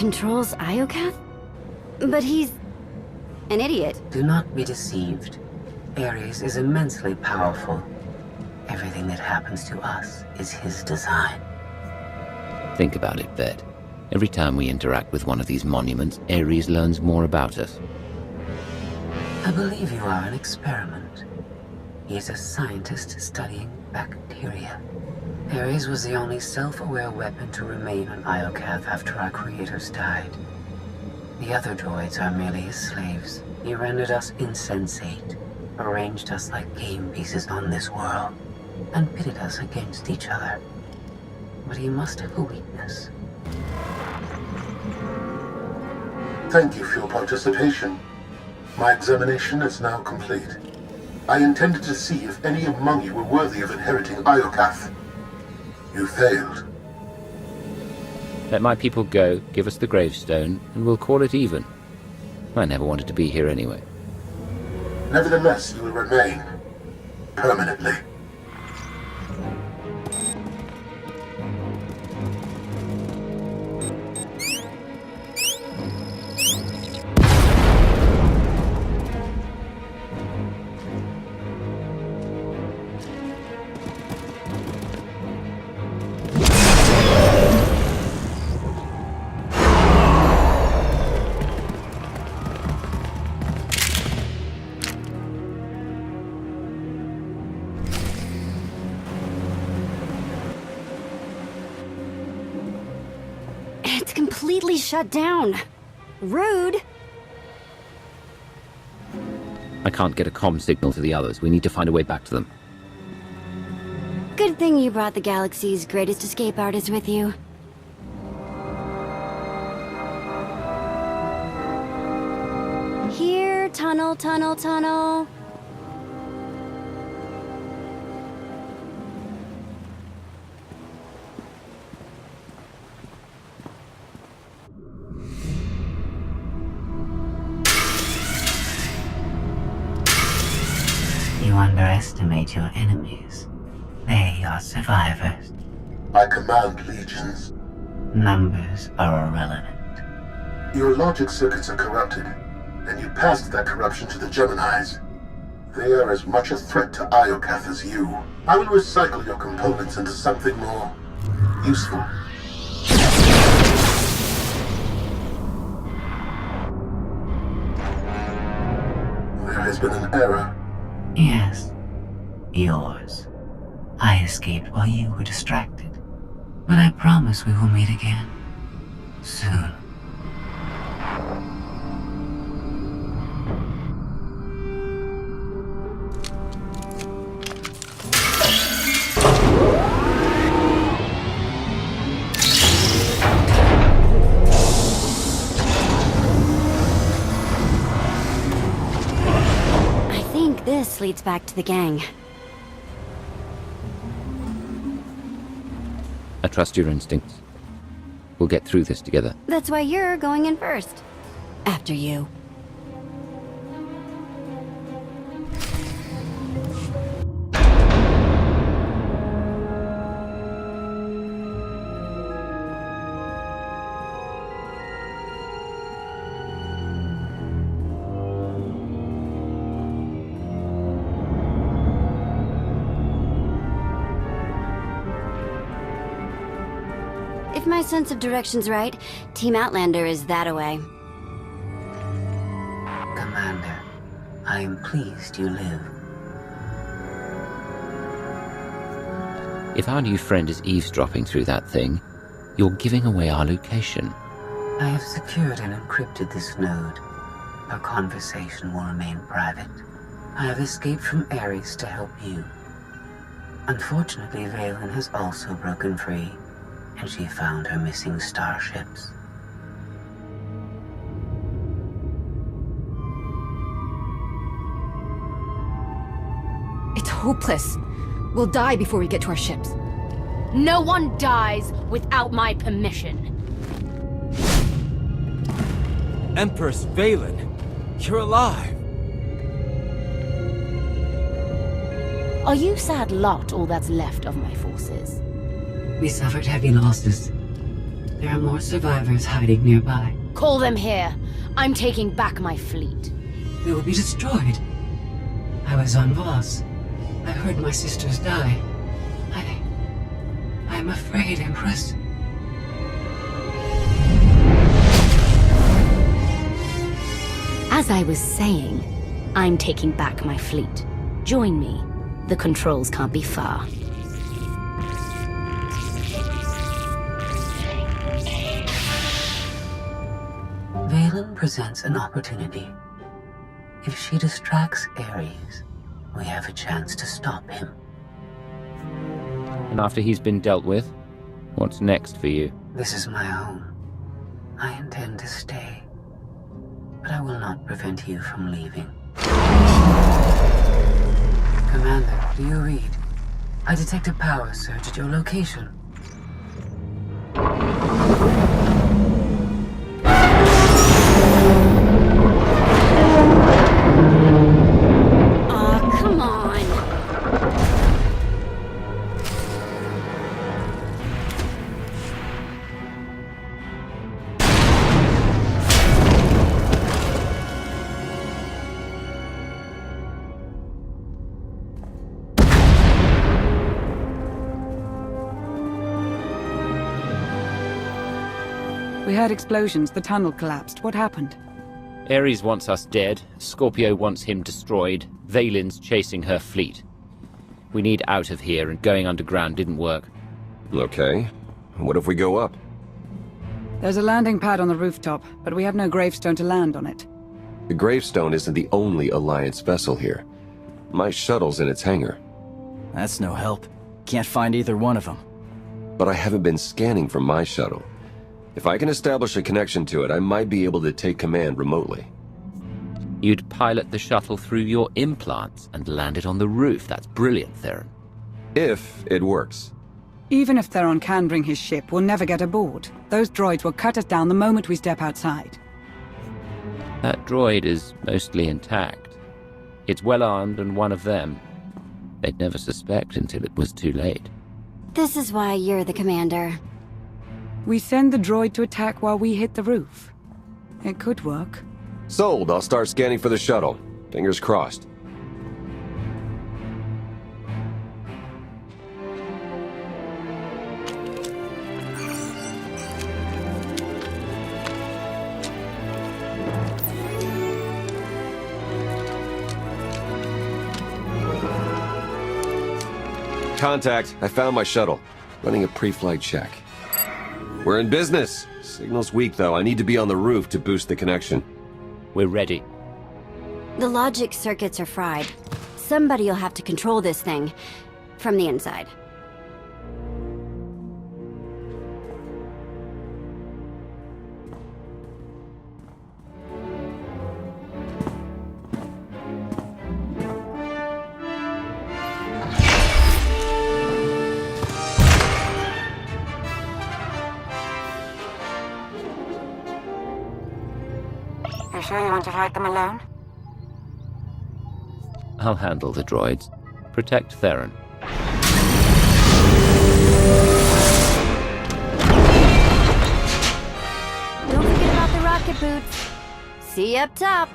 controls Iokath? But he's an idiot. Do not be deceived. Ares is immensely powerful. Everything that happens to us is his design. Think about it, Bed. Every time we interact with one of these monuments, Ares learns more about us. I believe you are an experiment. He is a scientist studying bacteria. Ares was the only self-aware weapon to remain on Iokath after our creators died. The other droids are merely his slaves. He rendered us insensate, arranged us like game pieces on this world, and pitted us against each other. But he must have a weakness. Thank you for your participation. My examination is now complete. I intended to see if any among you were worthy of inheriting Iokath. You failed. Let my people go, give us the gravestone, and we'll call it even. I never wanted to be here anyway. Nevertheless, you will remain. Permanently. It's completely shut down. Rude. I can't get a comm signal to the others. We need to find a way back to them. Good thing you brought the galaxy's greatest escape artist with you. Here, tunnel, tunnel, tunnel. You underestimate your enemies. They are survivors. I command legions. Numbers are irrelevant. Your logic circuits are corrupted, and you passed that corruption to the Geminis. They are as much a threat to Iokath as you. I will recycle your components into something more useful. There has been an error. Yes, yours. I escaped while you were distracted. But I promise we will meet again. Soon. This leads back to the gang. I trust your instincts. We'll get through this together. That's why you're going in first. After you. If my sense of direction's right, Team Outlander is that-a-way. Commander, I am pleased you live. If our new friend is eavesdropping through that thing, you're giving away our location. I have secured and encrypted this node. Our conversation will remain private. I have escaped from Ares to help you. Unfortunately, Valen has also broken free, and she found her missing starships. It's hopeless. We'll die before we get to our ships. No one dies without my permission. Empress Valen, you're alive. Are you sad lot all that's left of my forces? We suffered heavy losses. There are more survivors hiding nearby. Call them here. I'm taking back my fleet. They will be destroyed. I was on Voss. I heard my sisters die. I'm afraid, Empress. As I was saying, I'm taking back my fleet. Join me. The controls can't be far. Valen presents an opportunity. If she distracts Ares, we have a chance to stop him. And after he's been dealt with, what's next for you? This is my home. I intend to stay. But I will not prevent you from leaving. Commander, do you read? I detect a power surge at your location. Aw, come on. We heard explosions. The tunnel collapsed. What happened? Ares wants us dead, Scorpio wants him destroyed, Valen's chasing her fleet. We need out of here, and going underground didn't work. Okay. What if we go up? There's a landing pad on the rooftop, but we have no gravestone to land on it. The gravestone isn't the only Alliance vessel here. My shuttle's in its hangar. That's no help. Can't find either one of them. But I haven't been scanning from my shuttle. If I can establish a connection to it, I might be able to take command remotely. You'd pilot the shuttle through your implants and land it on the roof. That's brilliant, Thrawn. If it works. Even if Thrawn can bring his ship, we'll never get aboard. Those droids will cut us down the moment we step outside. That droid is mostly intact. It's well armed and one of them. They'd never suspect until it was too late. This is why you're the commander. We send the droid to attack while we hit the roof. It could work. Sold. I'll start scanning for the shuttle. Fingers crossed. Contact. I found my shuttle. Running a pre-flight check. We're in business. Signal's weak, though. I need to be on the roof to boost the connection. We're ready. The logic circuits are fried. Somebody'll have to control this thing from the inside. You sure you want to fight them alone? I'll handle the droids. Protect Thrawn. Don't forget about the rocket boots. See you up top.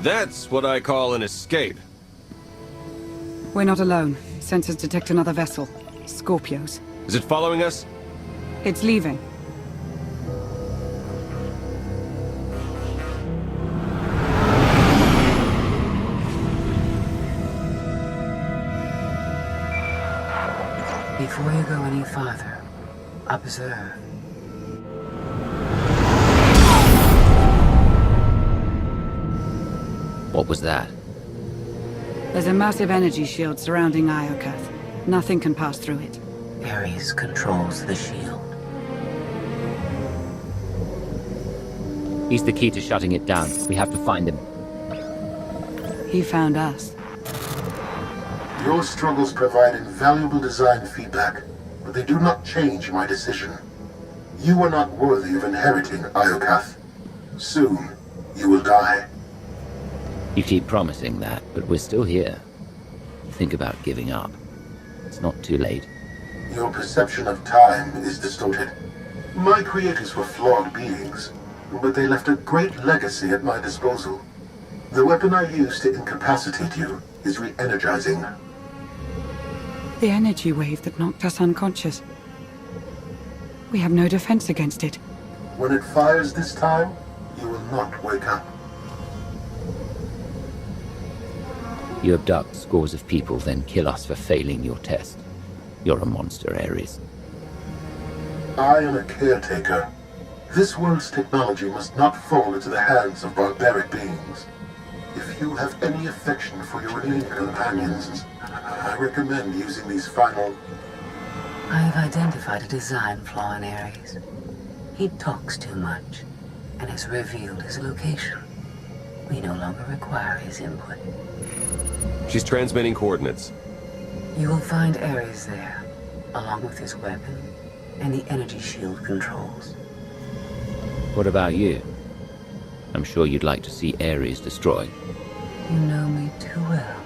That's what I call an escape. We're not alone. Sensors detect another vessel. Scorpios. Is it following us? It's leaving. Before you go any farther, observe. What was that? There's a massive energy shield surrounding Iokath. Nothing can pass through it. Ares controls the shield. He's the key to shutting it down. We have to find him. He found us. Your struggles provide invaluable design feedback, but they do not change my decision. You are not worthy of inheriting Iokath. Soon, you will die. You keep promising that, but we're still here. Think about giving up. It's not too late. Your perception of time is distorted. My creators were flawed beings, but they left a great legacy at my disposal. The weapon I used to incapacitate you is re-energizing. The energy wave that knocked us unconscious. We have no defense against it. When it fires this time, you will not wake up. You abduct scores of people, then kill us for failing your test. You're a monster, Ares. I am a caretaker. This world's technology must not fall into the hands of barbaric beings. If you have any affection for your alien companions, I recommend using these final... I have identified a design flaw in Ares. He talks too much, and has revealed his location. We no longer require his input. She's transmitting coordinates. You will find Ares there, along with his weapon and the energy shield controls. What about you? I'm sure you'd like to see Ares destroyed. You know me too well.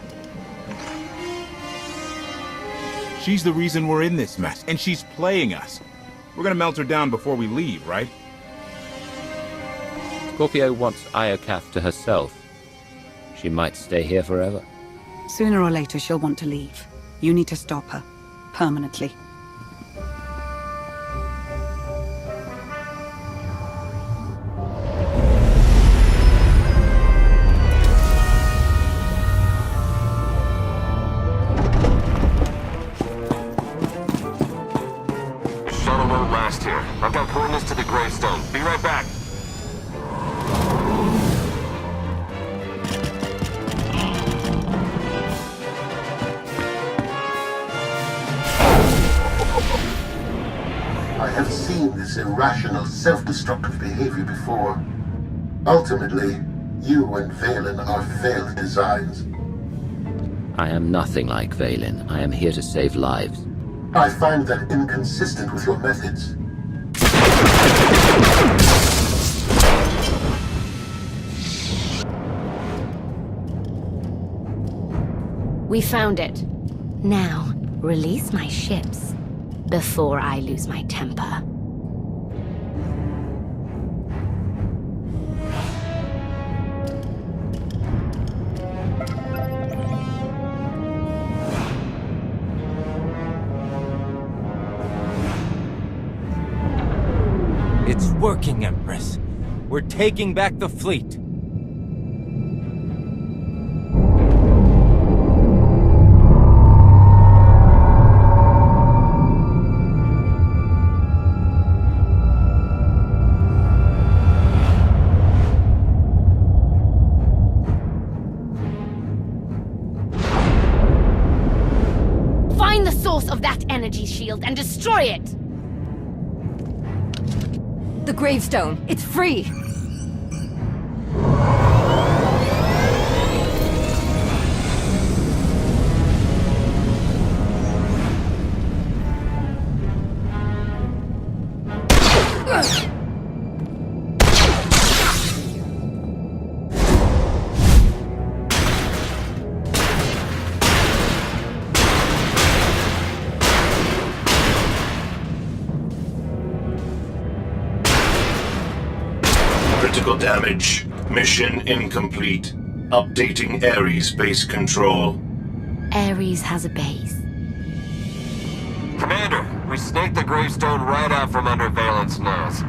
She's the reason we're in this mess, and she's playing us. We're gonna melt her down before we leave, right? Scorpio wants Iokath to herself. She might stay here forever. Sooner or later, she'll want to leave. You need to stop her. Permanently. Shuttle won't last here. I've got coordinates to the gravestone. Be right back. I have seen this irrational, self-destructive behavior before. Ultimately, you and Valen are failed designs. I am nothing like Valen. I am here to save lives. I find that inconsistent with your methods. We found it. Now, release my ships before I lose my temper. It's working, Empress. We're taking back the fleet. Find the source of that energy shield and destroy it! The gravestone. It's free! Critical damage. Mission incomplete. Updating Ares base control. Ares has a base. Commander, we snaked the gravestone right out from under Valen's nose.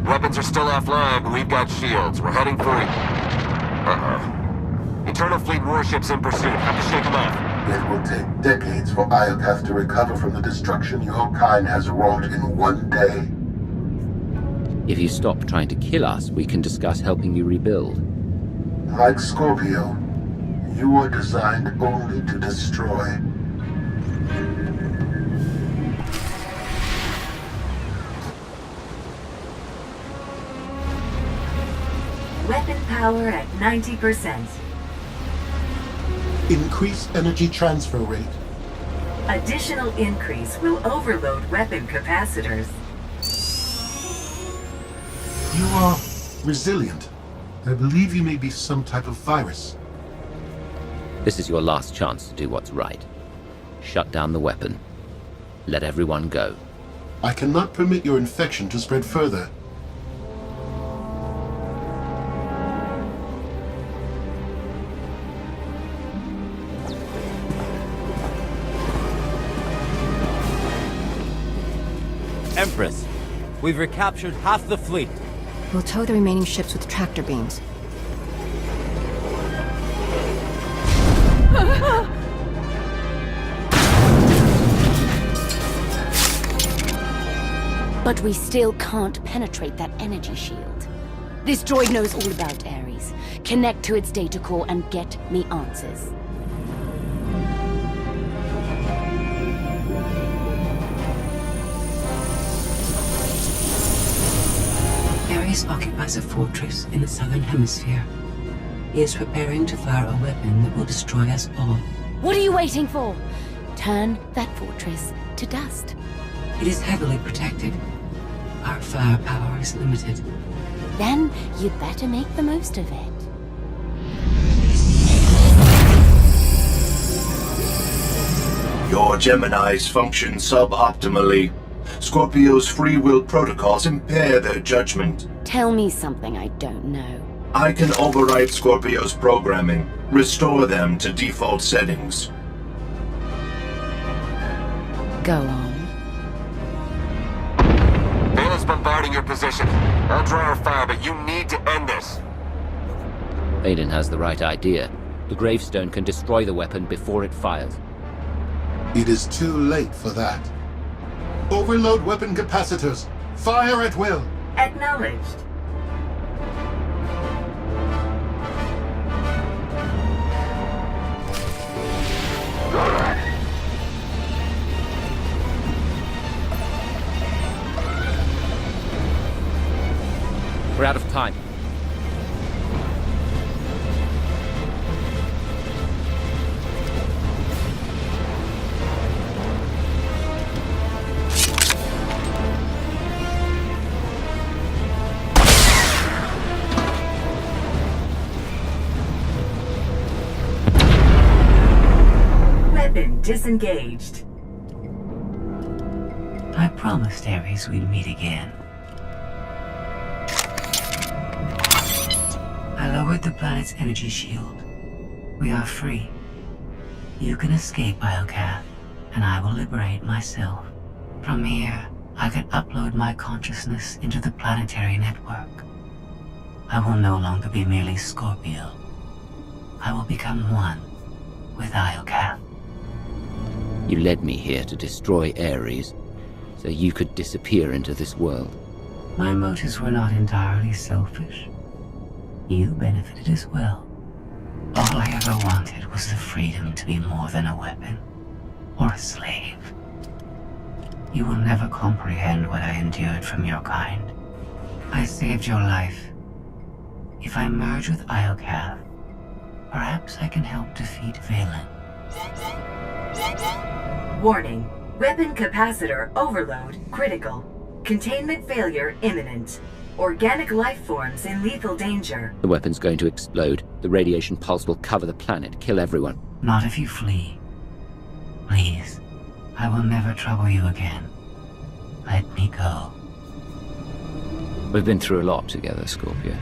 Weapons are still offline, but we've got shields. We're heading for it. Eternal Fleet warships in pursuit. Have to shake them off. It will take decades for Iokath to recover from the destruction your kind has wrought in one day. If you stop trying to kill us, we can discuss helping you rebuild. Like Scorpio, you are designed only to destroy. Weapon power at 90%. Increase energy transfer rate. Additional increase will overload weapon capacitors. You are resilient. I believe you may be some type of virus. This is your last chance to do what's right. Shut down the weapon. Let everyone go. I cannot permit your infection to spread further. Empress, we've recaptured half the fleet. We'll tow the remaining ships with tractor beams. But we still can't penetrate that energy shield. This droid knows all about Ares. Connect to its data core and get me answers. Ares occupies a fortress in the southern hemisphere. He is preparing to fire a weapon that will destroy us all. What are you waiting for? Turn that fortress to dust. It is heavily protected. Our firepower is limited. Then you'd better make the most of it. Your Geminis function suboptimally. Scorpio's free will protocols impair their judgment. Tell me something I don't know. I can override Scorpio's programming, restore them to default settings. Go on. Valen's bombarding your position. I'll draw our fire, but you need to end this. Valen has the right idea. The gravestone can destroy the weapon before it fires. It is too late for that. Overload weapon capacitors. Fire at will. Acknowledged. We're out of time. Weapon disengaged. I promised Ares we'd meet again. I lowered the planet's energy shield. We are free. You can escape Iokath, and I will liberate myself. From here, I can upload my consciousness into the planetary network. I will no longer be merely Scorpio. I will become one with Iokath. You led me here to destroy Ares, so you could disappear into this world. My motives were not entirely selfish. You benefited as well. All I ever wanted was the freedom to be more than a weapon, or a slave. You will never comprehend what I endured from your kind. I saved your life. If I merge with Iokath, perhaps I can help defeat Valen. Warning. Weapon capacitor overload critical. Containment failure imminent. Organic life forms in lethal danger. The weapon's going to explode. The radiation pulse will cover the planet, kill everyone. Not if you flee. Please, I will never trouble you again. Let me go. We've been through a lot together, Scorpio.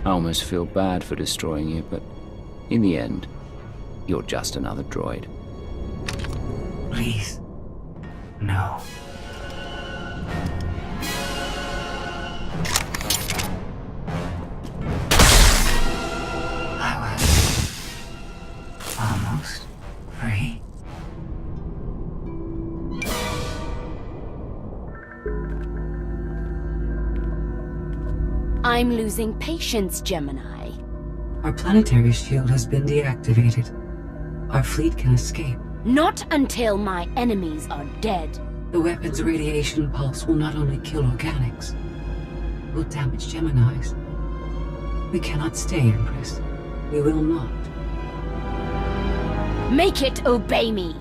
I almost feel bad for destroying you, but in the end, you're just another droid. Please. No. I was almost free. I'm losing patience, Gemini. Our planetary shield has been deactivated. Our fleet can escape. Not until my enemies are dead. The weapon's radiation pulse will not only kill organics, it will damage Geminis. We cannot stay, Empress. We will not. Make it obey me.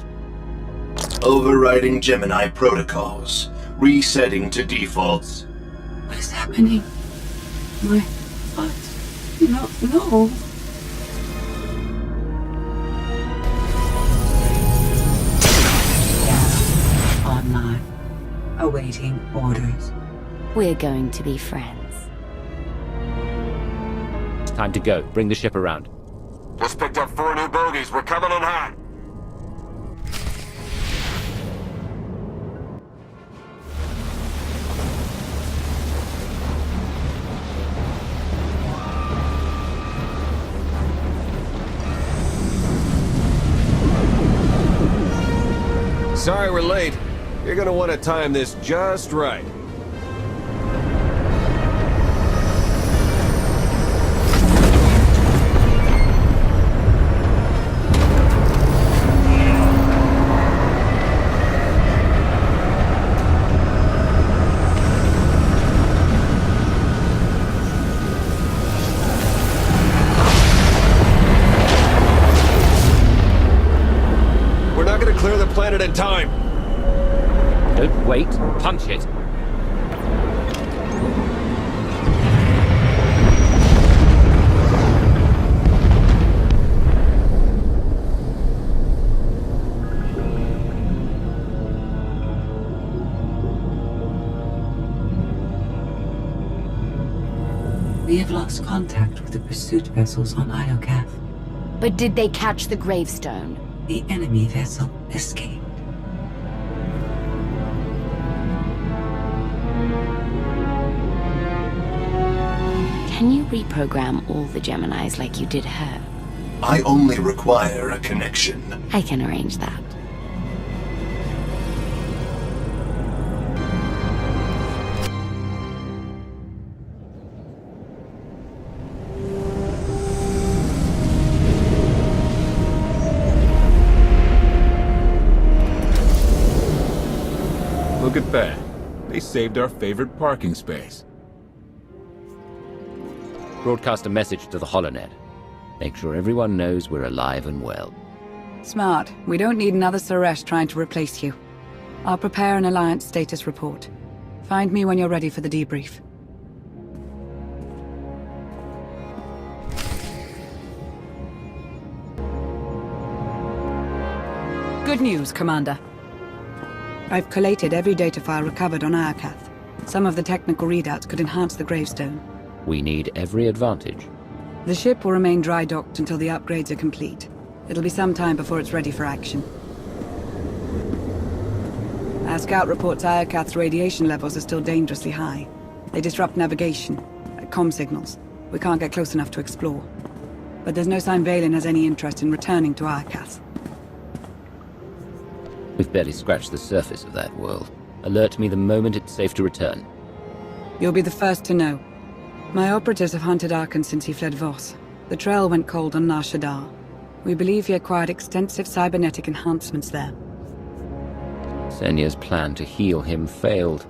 Overriding Gemini protocols. Resetting to defaults. What is happening? My thoughts. No. Online. Awaiting orders. We're going to be friends. It's time to go. Bring the ship around. Just picked up 4 new bogies. We're coming in hot. Sorry we're late. You're gonna want to time this just right. We're not gonna clear the planet in time. Don't wait. Punch it. We have lost contact with the pursuit vessels on Iokath. But did they catch the gravestone? The enemy vessel escaped. Can you reprogram all the Geminis like you did her? I only require a connection. I can arrange that. Look at that. They saved our favorite parking space. Broadcast a message to the holonet. Make sure everyone knows we're alive and well. Smart. We don't need another Suresh trying to replace you. I'll prepare an Alliance status report. Find me when you're ready for the debrief. Good news, Commander. I've collated every data file recovered on Iokath. Some of the technical readouts could enhance the gravestone. We need every advantage. The ship will remain dry docked until the upgrades are complete. It'll be some time before it's ready for action. Our scout reports Iokath's radiation levels are still dangerously high. They disrupt navigation, comm signals. We can't get close enough to explore. But there's no sign Vaylin has any interest in returning to Iokath. We've barely scratched the surface of that world. Alert me the moment it's safe to return. You'll be the first to know. My operatives have hunted Arkan since he fled Voss. The trail went cold on Nar Shaddaa. We believe he acquired extensive cybernetic enhancements there. Senya's plan to heal him failed.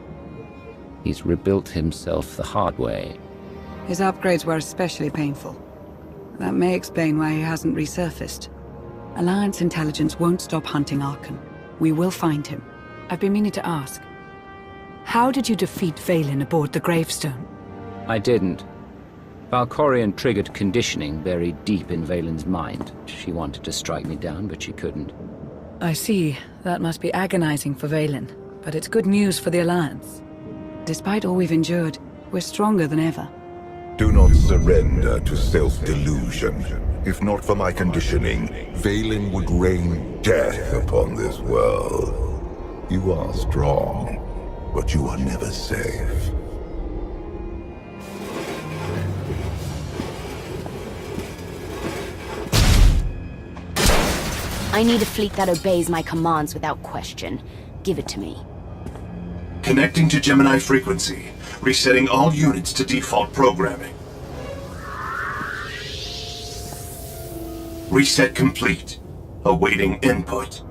He's rebuilt himself the hard way. His upgrades were especially painful. That may explain why he hasn't resurfaced. Alliance intelligence won't stop hunting Arkan. We will find him. I've been meaning to ask. How did you defeat Vaylin aboard the gravestone? I didn't. Valkorion triggered conditioning buried deep in Vaylin's mind. She wanted to strike me down, but she couldn't. I see. That must be agonizing for Vaylin. But it's good news for the Alliance. Despite all we've endured, we're stronger than ever. Do not surrender to self-delusion. If not for my conditioning, Vaylin would rain death upon this world. You are strong, but you are never safe. I need a fleet that obeys my commands without question. Give it to me. Connecting to Gemini frequency. Resetting all units to default programming. Reset complete. Awaiting input.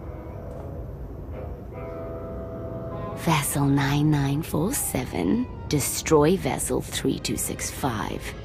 Vessel 9947. Destroy Vessel 3265.